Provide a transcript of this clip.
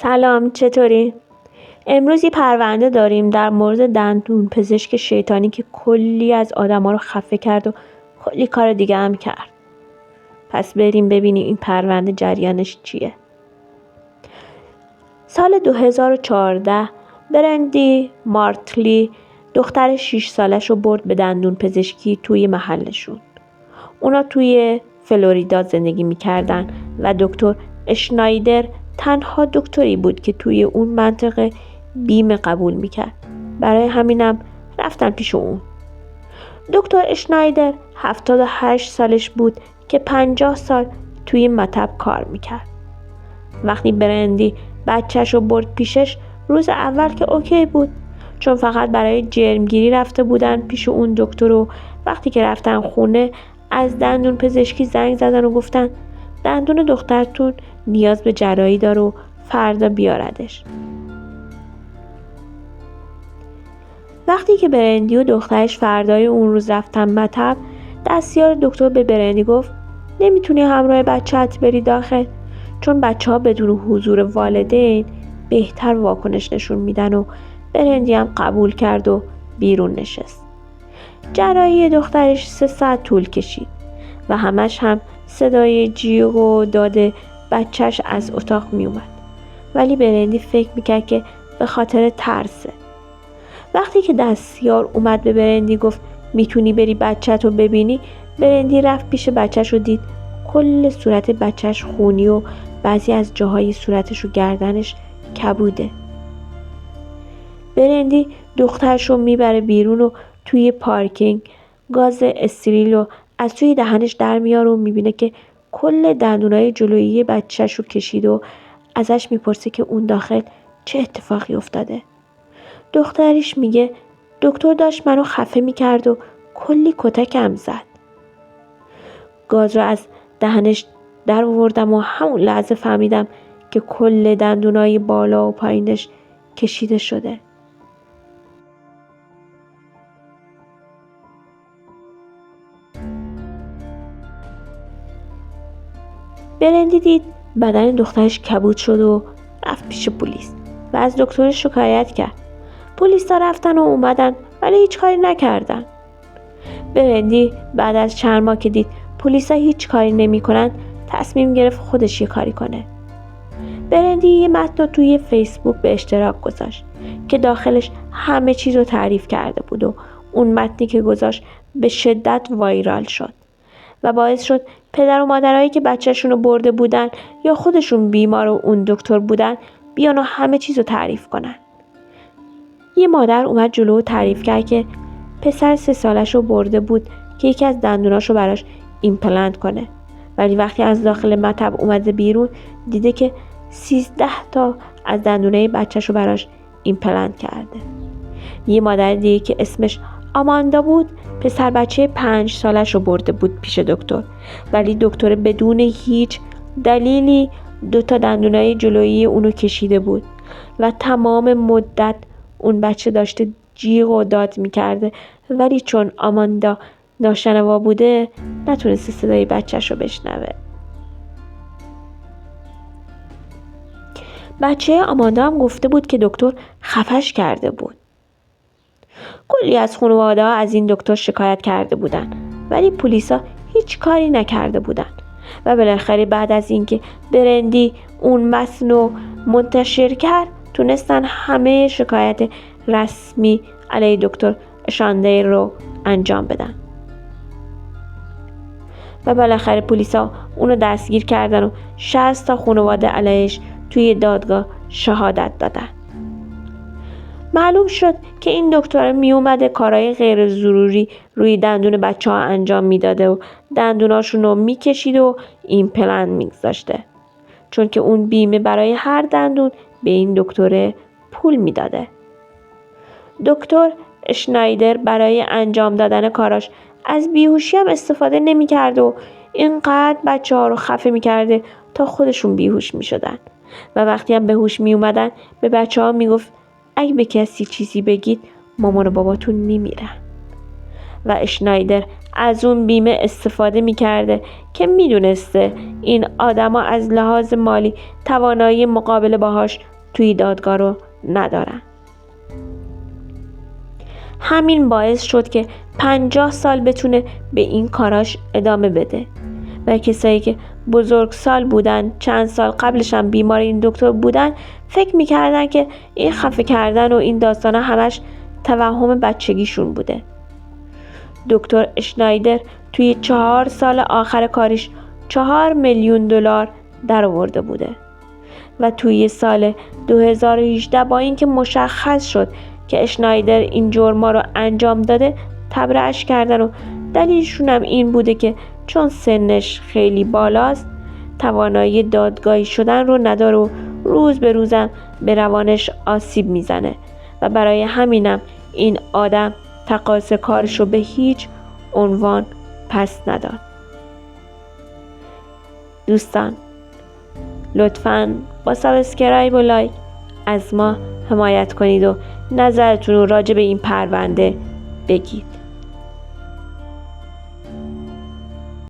سلام، چطوری؟ امروز یه پرونده داریم در مورد دندون پزشک شیطانی که کلی از آدما رو خفه کرد و کلی کار دیگه هم کرد. پس بریم ببینیم این پرونده جریانش چیه. سال 2014 برندی مارتلی دختر 6 سالش رو برد به دندون پزشکی توی محلشون. اونا توی فلوریدا زندگی میکردن و دکتر اشنایدر تنها دکتری بود که توی اون منطقه بیمه قبول میکرد. برای همینم رفتن پیش اون. دکتر اشنایدر 78 سالش بود که 50 سال توی مطب کار میکرد. وقتی برندی بچه‌شو برد پیشش، روز اول که اوکی بود، چون فقط برای جرمگیری رفته بودن پیش اون دکتر و وقتی که رفتن خونه از دندون پزشکی زنگ زدن و گفتن دندون دخترتون نیاز به جراحی داره و فردا بیاردش. وقتی که برندی و دخترش فردای اون روز رفتن مطب، دستیار دکتر به برندی گفت نمیتونی همراه بچه‌ت بری داخل، چون بچه‌ها بدون حضور والدین بهتر واکنش نشون میدن و برندی هم قبول کرد و بیرون نشست. جراحی دخترش 3 ساعت طول کشید و همش هم صدای جیغ و داد بچهش از اتاق می اومد. ولی برندی فکر میکرد که به خاطر ترسه. وقتی که دستیار اومد به برندی گفت میتونی بری بچه‌تو ببینی، برندی رفت پیش بچهش و دید کل صورت بچهش خونی و بعضی از جاهای صورتش و گردنش کبوده. برندی دخترش رو میبره بیرون و توی پارکینگ گاز استریل رو از توی دهنش در میاره و میبینه که کل دندونای جلویی بچهش رو کشید و ازش میپرسه که اون داخل چه اتفاقی افتاده. دخترش میگه دکتر داشت منو خفه میکرد و کلی کتکم زد. گاز رو از دهنش در آوردم و همون لحظه فهمیدم که کل دندونای بالا و پایینش کشیده شده. برندی دید بدن دخترش کبود شد و رفت پیش پلیس و از دکتر شکایت کرد. پلیسا رفتن و اومدن ولی هیچ کاری نکردن. برندی بعد از چند ماه که دید پلیسا هیچ کاری نمیکنن، تصمیم گرفت خودش یه کاری کنه. برندی یه متن توی فیسبوک به اشتراک گذاشت که داخلش همه چیز رو تعریف کرده بود و اون متنی که گذاشت به شدت وایرال شد و باعث شد پدر و مادرایی که بچه‌شون رو برده بودن یا خودشون بیمار و اون دکتر بودن بیان و همه چیز رو تعریف کنن. یه مادر اومد جلو و تعریف کرد که پسر 3 سالش رو برده بود که یکی از دندوناش رو براش ایمپلنت کنه، ولی وقتی از داخل مطب اومده بیرون دیده که 13 تا از دندونای بچه‌ش رو براش ایمپلنت کرده. یه مادر دیگه که اسمش آماندا بود پسر بچه 5 سالش رو برده بود پیش دکتر، ولی دکتر بدون هیچ دلیلی 2 تا دندونای جلویی اونو کشیده بود و تمام مدت اون بچه داشته جیغ و داد میکرده، ولی چون آماندا ناشنوا بوده نتونسته صدای بچهش رو بشنوه. بچه آماندا هم گفته بود که دکتر خفش کرده بود. کلی از خانواده ها از این دکتر شکایت کرده بودن ولی پلیسا هیچ کاری نکرده بودن و بالاخره بعد از اینکه برندی اون متن رو منتشر کرد تونستن همه شکایت رسمی علیه دکتر اشنایدر رو انجام بدن و بالاخره پلیسا اونو دستگیر کردن و 60 تا خانواده علیهش توی دادگاه شهادت دادن. معلوم شد که این دکتر می اومده کارهای غیر ضروری روی دندون بچه ها انجام میداده و دندوناشون رو میکشید و ایمپلنت میگذاشته، چون که اون بیمه برای هر دندون به این دکتر پول میداده. دکتر اشنایدر برای انجام دادن کاراش از بیهوشی هم استفاده نمیکرد و اینقدر بچه ها رو خفه میکرده تا خودشون بیهوش میشدن و وقتی هم به هوش می اومدن به بچه ها میگفت اگه به کسی چیزی بگید مامان و باباتون میمیرن و اشنایدر از اون بیمه استفاده میکرده که میدونسته این آدما از لحاظ مالی توانایی مقابله باهاش توی دادگاه رو ندارن. همین باعث شد که 50 سال بتونه به این کاراش ادامه بده و کسایی که بزرگسال بودن، چند سال قبلش هم بیمار این دکتر بودن، فکر میکردن که این خفه کردن و این داستانا همش توهم بچگیشون بوده. دکتر اشنایدر توی 4 سال آخر کاریش 4 میلیون دلار درآورده بوده و توی سال 2018 با اینکه مشخص شد که اشنایدر این جرما رو انجام داده تبرئه‌اش کردن و دلیلشون هم این بوده که چون سنش خیلی بالاست توانایی دادگاهی شدن رو نداره و روز به روزم به روانش آسیب میزنه و برای همینم این آدم تقاضای کارش رو به هیچ عنوان پس نداد. دوستان لطفاً با سابسکرایب و لایک از ما حمایت کنید و نظرتون رو راجع به این پرونده بگید.